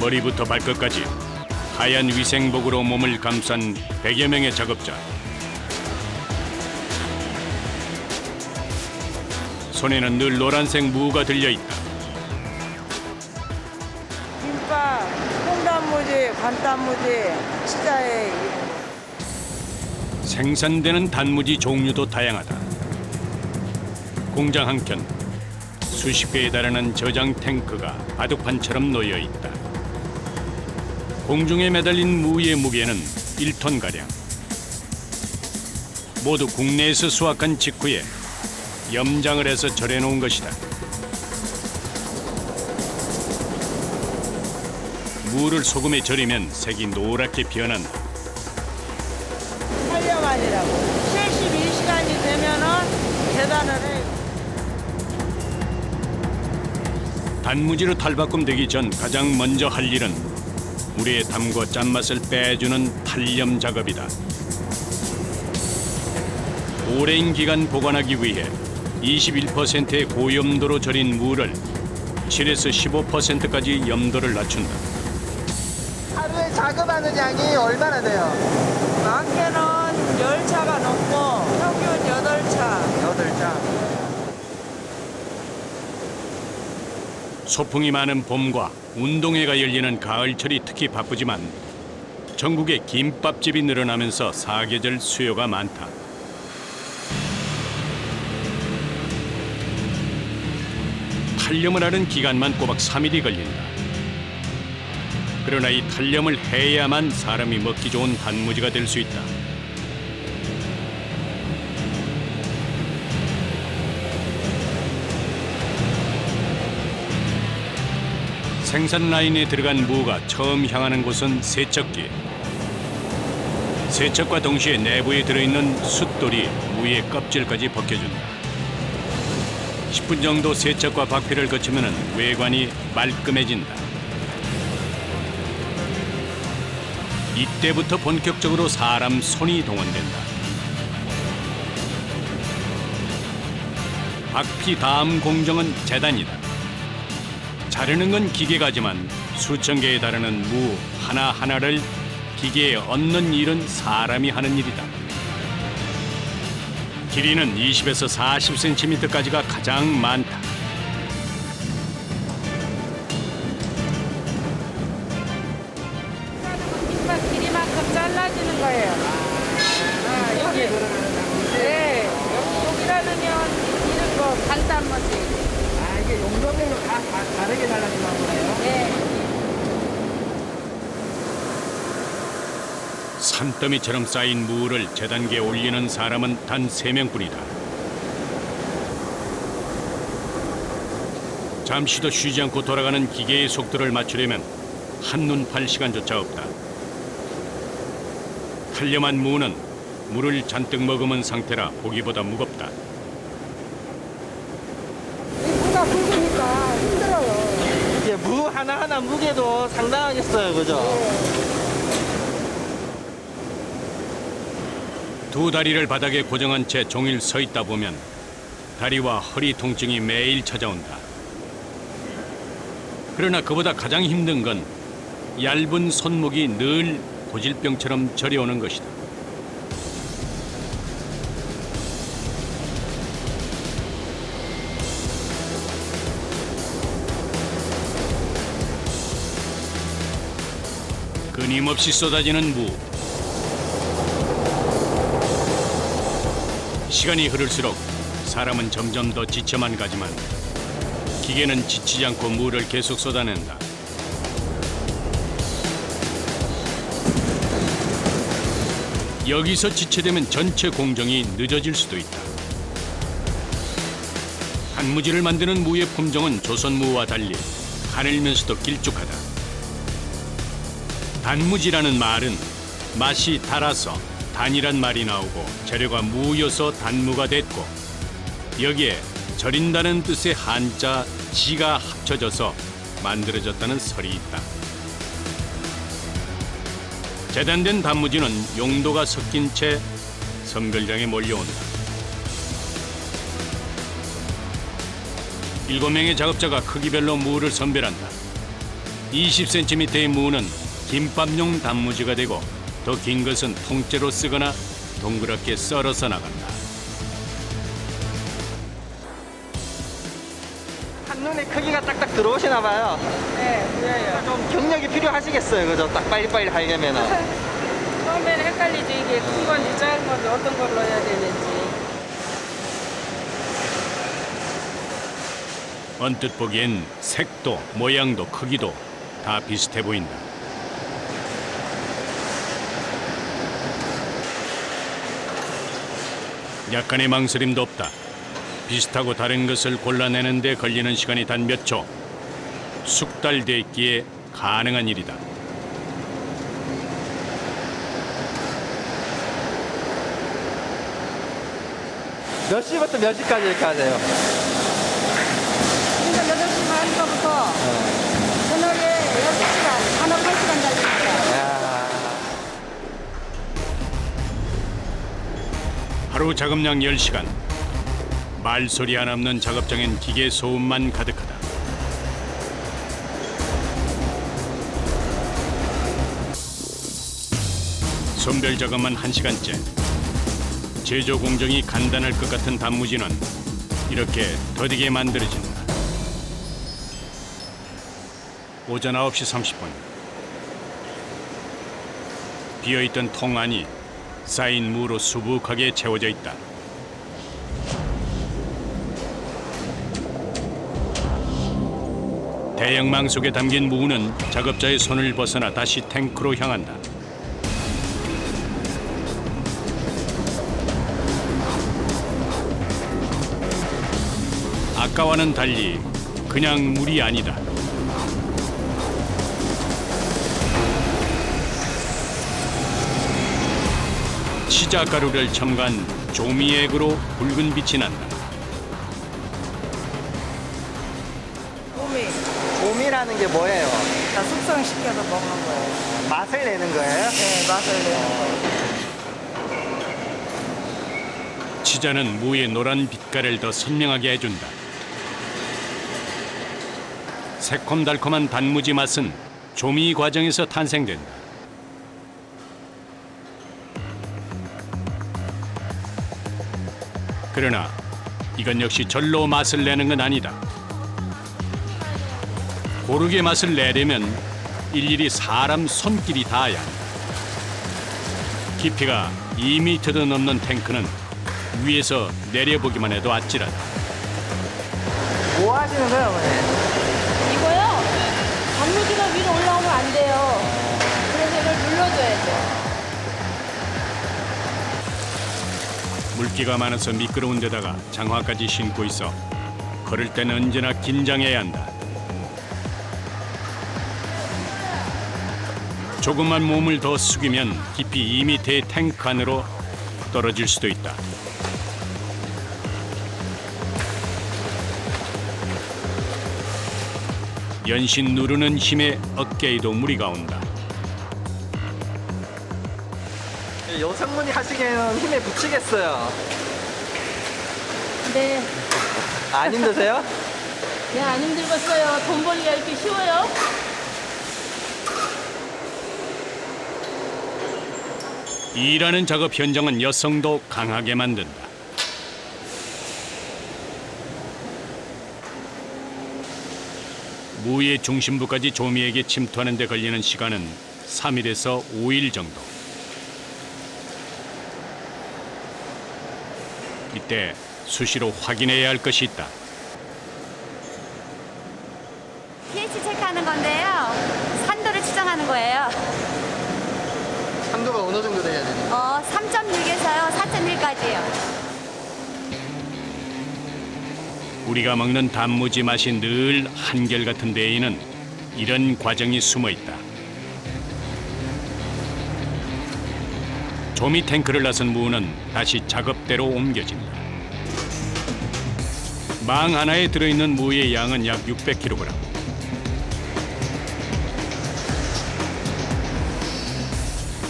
머리부터 발끝까지 하얀 위생복으로 몸을 감싼 100여 명의 작업자. 손에는 늘 노란색 무가 들려있다. 김밥, 콩단무지, 간단무지, 치자에 생산되는 단무지 종류도 다양하다. 공장 한켠 수십 개에 달하는 저장 탱크가 바둑판처럼 놓여 있다. 공중에 매달린 무의 무게는 1톤가량. 모두 국내에서 수확한 직후에 염장을 해서 절여놓은 것이다. 무를 소금에 절이면 색이 노랗게 변한다. 탄력만이라고 72시간이 되면은 계단을 해. 단무지로 탈바꿈되기 전 가장 먼저 할 일은 물에 담궈 짠맛을 빼주는 탈염 작업이다. 오랜 기간 보관하기 위해 21%의 고염도로 절인 무를 7에서 15%까지 염도를 낮춘다. 하루에 작업하는 양이 얼마나 돼요? 많게는 10차가 넘고 평균 8차. 8차. 소풍이 많은 봄과 운동회가 열리는 가을철이 특히 바쁘지만 전국에 김밥집이 늘어나면서 사계절 수요가 많다. 탈염을 하는 기간만 꼬박 3일이 걸린다. 그러나 이 탈염을 해야만 사람이 먹기 좋은 단무지가 될 수 있다. 생산 라인에 들어간 무가 처음 향하는 곳은 세척기. 세척과 동시에 내부에 들어있는 숯돌이 무의 껍질까지 벗겨준다. 10분 정도 세척과 박피를 거치면 외관이 말끔해진다. 이때부터 본격적으로 사람 손이 동원된다. 박피 다음 공정은 재단이다. 자르는 건 기계가지만 수천 개에 달하는 무 하나하나를 기계에 얹는 일은 사람이 하는 일이다. 길이는 20에서 40cm까지가 가장 많다. 김밥 길이만큼 잘라지는 거예요. 여기. 네. 여기라면 이런 거 간단무지. 이게 용도별로 다 다르게 달라지나 보네요. 네. 산더미처럼 쌓인 무를 재단기에 올리는 사람은 단 3명뿐이다. 잠시도 쉬지 않고 돌아가는 기계의 속도를 맞추려면 한눈 팔 시간조차 없다. 탈염한 무는 물을 잔뜩 머금은 상태라 보기보다 무겁다. 무가 굵으니까 힘들어요. 이게 무 하나하나 무게도 상당하겠어요, 그죠? 두 다리를 바닥에 고정한 채 종일 서 있다 보면 다리와 허리 통증이 매일 찾아온다. 그러나 그보다 가장 힘든 건 얇은 손목이 늘 고질병처럼 저려오는 것이다. 끊임없이 쏟아지는 무. 시간이 흐를수록 사람은 점점 더 지쳐만 가지만 기계는 지치지 않고 무를 계속 쏟아낸다. 여기서 지체되면 전체 공정이 늦어질 수도 있다. 단무지를 만드는 무의 품종은 조선무와 달리 가늘면서도 길쭉하다. 단무지라는 말은 맛이 달아서 단이란 말이 나오고 재료가 무여서 단무가 됐고 여기에 절인다는 뜻의 한자 지가 합쳐져서 만들어졌다는 설이 있다. 재단된 단무지는 용도가 섞인 채 선별장에 몰려온다. 7명의 작업자가 크기별로 무를 선별한다. 20cm의 무는 김밥용 단무지가 되고 더 긴 것은 통째로 쓰거나 동그랗게 썰어서 나간다. 한눈에 크기가 딱딱 들어오시나 봐요. 네, 보여요. 좀 경력이 필요하시겠어요, 그죠? 딱 빨리빨리 하려면은. 처음에는 헷갈리죠. 이게 큰 건지 작은 건지 어떤 걸 넣어야 되는지. 언뜻 보기엔 색도 모양도 크기도 다 비슷해 보인다. 약간의 망설임도 없다. 비슷하고 다른 것을 골라내는 데 걸리는 시간이 단 몇 초. 숙달되기에 가능한 일이다. 몇 시부터 몇 시까지 이렇게 하세요? 우리가 8시 반부터 저녁에 6시간, 한옥 1시간 달립니다. 야. 하루 작업량 10시간. 말소리 안 없는 작업장엔 기계 소음만 가득하다. 선별 작업만 1시간째. 제조 공정이 간단할 것 같은 단무지는 이렇게 더디게 만들어진다. 오전 9시 30분. 비어있던 통 안이 쌓인 무로 수북하게 채워져 있다. 대형망 속에 담긴 무는 작업자의 손을 벗어나 다시 탱크로 향한다. 아까와는 달리 그냥 물이 아니다. 치자가루를 첨가한 조미액으로 붉은 빛이 난다. 몸이 봄이라는 게 뭐예요? 다 숙성시켜서 먹는 거예요. 맛을 내는 거예요? 네, 맛을 내는 거예요. 치자는 무의 노란 빛깔을 더 선명하게 해준다. 새콤달콤한 단무지 맛은 조미 과정에서 탄생된다. 그러나 이건 역시 절로 맛을 내는 건 아니다. 고르게 맛을 내려면 일일이 사람 손길이 닿아야 한다. 깊이가 2m도 넘는 탱크는 위에서 내려보기만 해도 아찔하다. 뭐 하시는 거예요, 어머니? 이거요? 단무지가 위로 올라오면 안 돼요. 그래서 이걸 눌러줘야 돼요. 물기가 많아서 미끄러운 데다가 장화까지 신고 있어 걸을 때는 언제나 긴장해야 한다. 조금만 몸을 더 숙이면 깊이 2m의 탱크 안으로 떨어질 수도 있다. 연신 누르는 힘에 어깨에도 무리가 온다. 여성분이 하시기에는 힘에 붙이겠어요. 네. 안 힘드세요? 네, 안 힘들겠어요. 돈 벌기가 이렇게 쉬워요? 일하는 작업 현장은 여성도 강하게 만든다. 무의 중심부까지 조미에게 침투하는 데 걸리는 시간은 3일에서 5일 정도. 이때 수시로 확인해야 할 것이 있다. pH 체크하는 건데요. 산도를 측정하는 거예요. 산도가 어느 정도 돼야 되나요? 3.6에서요, 4.1까지요. 우리가 먹는 단무지 맛이 늘 한결같은 데에는 이런 과정이 숨어 있다. 조미 탱크를 나선 무는 다시 작업대로 옮겨진다. 망 하나에 들어있는 무의 양은 약 600kg.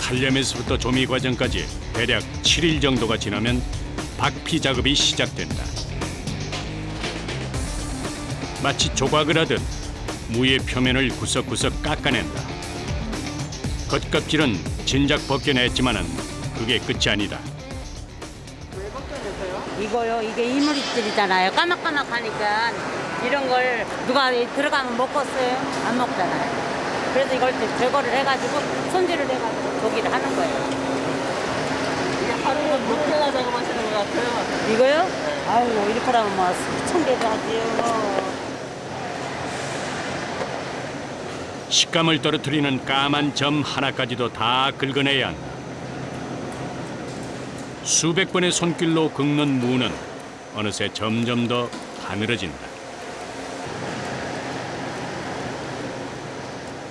탈염에서부터 조미 과정까지 대략 7일 정도가 지나면 박피 작업이 시작된다. 마치 조각을 하듯 무의 표면을 구석구석 깎아낸다. 겉껍질은 진작 벗겨냈지만은 그게 끝이 아니다. 이거요, 이게 이물질이잖아요. 까맣까맣하니까 이런 걸 누가 들어가면 먹겠어요? 안 먹잖아요. 그래서 이걸 제거를 해가지고 손질을 해가지고 조기를 하는 거예요. 이게 하루에 몇 개나 작업하시는 것 같아요? 이거요? 아이고, 이렇게 하면 뭐 수천 개도 하지요. 식감을 떨어뜨리는 까만 점 하나까지도 다 긁어내야 한다. 수백 번의 손길로 긁는 무는 어느새 점점 더 가늘어진다.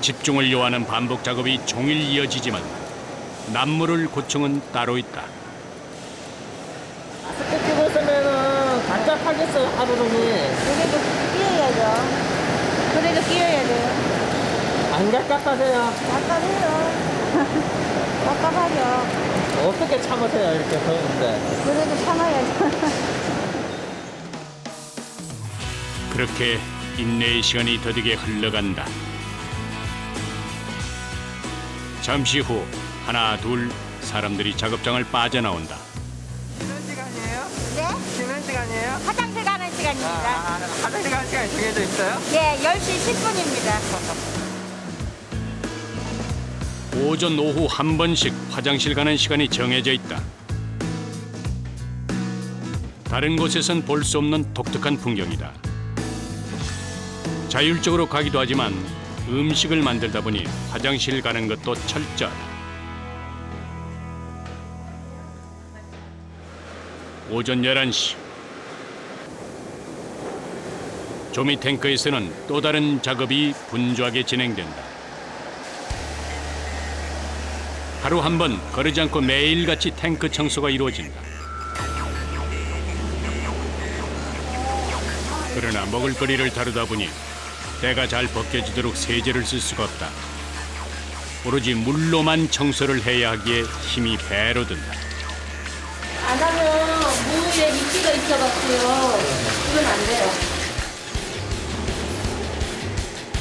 집중을 요하는 반복 작업이 종일 이어지지만 남무를 고충은 따로 있다. 마스크 끼고 있으면은 답답하겠어요, 하루 종일. 그래도 끼워야죠. 그래도 끼워야 돼요. 안 답답하세요? 답답해요. 답답하죠. 어떻게 참으세요, 이렇게 더운데? 그래도 참아야죠. 그렇게 인내의 시간이 더디게 흘러간다. 잠시 후 하나 둘 사람들이 작업장을 빠져나온다. 쉬는 시간이에요? 네? 쉬는 시간이에요? 화장실 가는 시간입니다. 화장실 가는 시간이 정해져 있어요? 예, 10시 10분입니다. 오전 오후 한 번씩 화장실 가는 시간이 정해져 있다. 다른 곳에선 볼 수 없는 독특한 풍경이다. 자율적으로 가기도 하지만 음식을 만들다 보니 화장실 가는 것도 철저하다. 오전 11시 조미 탱크에서는 또 다른 작업이 분주하게 진행된다. 하루 한 번 거르지 않고 매일같이 탱크 청소가 이루어진다. 그러나 먹을거리를 다루다 보니 때가 잘 벗겨지도록 세제를 쓸 수가 없다. 오로지 물로만 청소를 해야 하기에 힘이 배로 든다. 안 하면 무에 이끼가 있어갖고요. 그건 안 돼요.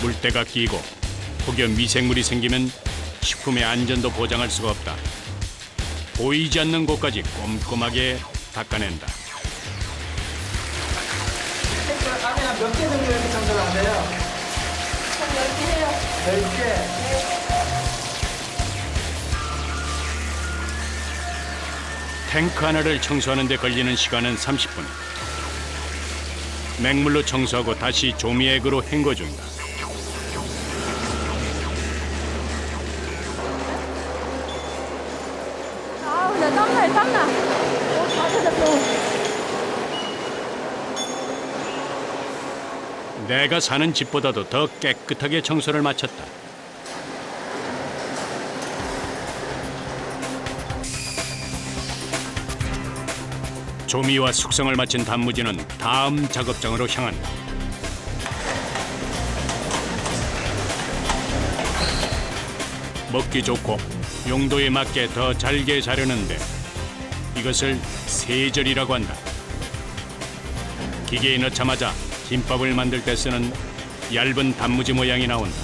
물때가 끼고 혹여 미생물이 생기면 식품의 안전도 보장할 수가 없다. 보이지 않는 곳까지 꼼꼼하게 닦아낸다. 탱크가 가면 몇 개 정도 이렇게 청소를 하세요? 한 10개 해요. 10개? 탱크 하나를 청소하는 데 걸리는 시간은 30분. 맹물로 청소하고 다시 조미액으로 헹궈준다. 아우, 나 땀나, 땀나. 다 젖었어. 내가 사는 집보다도 더 깨끗하게 청소를 마쳤다. 조미와 숙성을 마친 단무지는 다음 작업장으로 향한다. 먹기 좋고 용도에 맞게 더 잘게 자르는데 이것을 세절이라고 한다. 기계에 넣자마자 김밥을 만들 때 쓰는 얇은 단무지 모양이 나온다.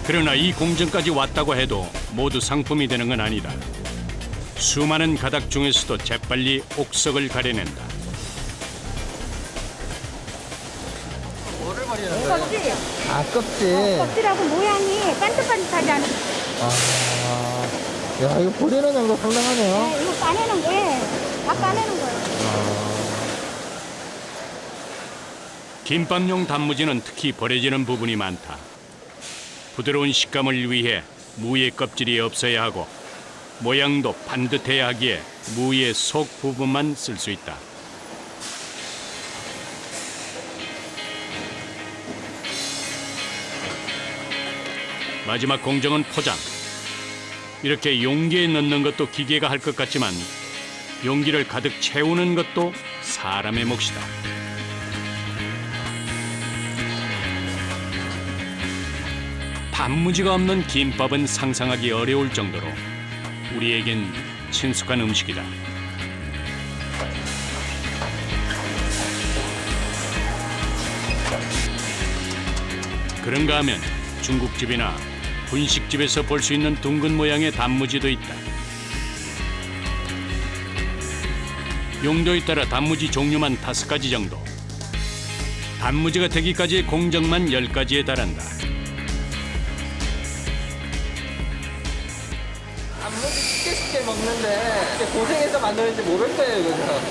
그러나 이 공정까지 왔다고 해도 모두 상품이 되는 건 아니다. 수많은 가닥 중에서도 재빨리 옥석을 가려낸다. 뭐를 버리는 거예요? 껍질. 아, 껍질. 껍질하고 모양이 반듯반듯하지 않아요? 야, 이거 버리는 양도 상당하네요. 네, 이거 까내는 거예요. 다 까내는 거예요. 김밥용 단무지는 특히 버려지는 부분이 많다. 부드러운 식감을 위해 무의 껍질이 없어야 하고 모양도 반듯해야 하기에 무의 속 부분만 쓸 수 있다. 마지막 공정은 포장. 이렇게 용기에 넣는 것도 기계가 할 것 같지만 용기를 가득 채우는 것도 사람의 몫이다. 단무지가 없는 김밥은 상상하기 어려울 정도로 우리에겐 친숙한 음식이다. 그런가 하면 중국집이나 분식집에서 볼 수 있는 둥근 모양의 단무지도 있다. 용도에 따라 단무지 종류만 5가지 정도. 단무지가 되기까지 공정만 10가지에 달한다. 단무지 쉽게 먹는데 이렇게 고생해서 만드는지 모를 거예요, 그죠?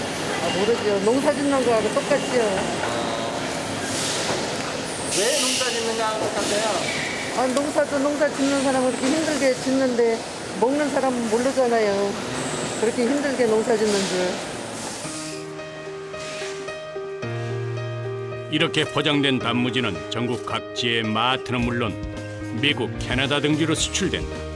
모르죠. 농사 짓는 거하고 똑같죠. 왜 농사 짓는가 생각하세요? 농사 짓는 사람은 그렇게 힘들게 짓는데 먹는 사람은 모르잖아요. 그렇게 힘들게 농사 짓는 줄. 이렇게 포장된 단무지는 전국 각지의 마트는 물론 미국, 캐나다 등지로 수출된다.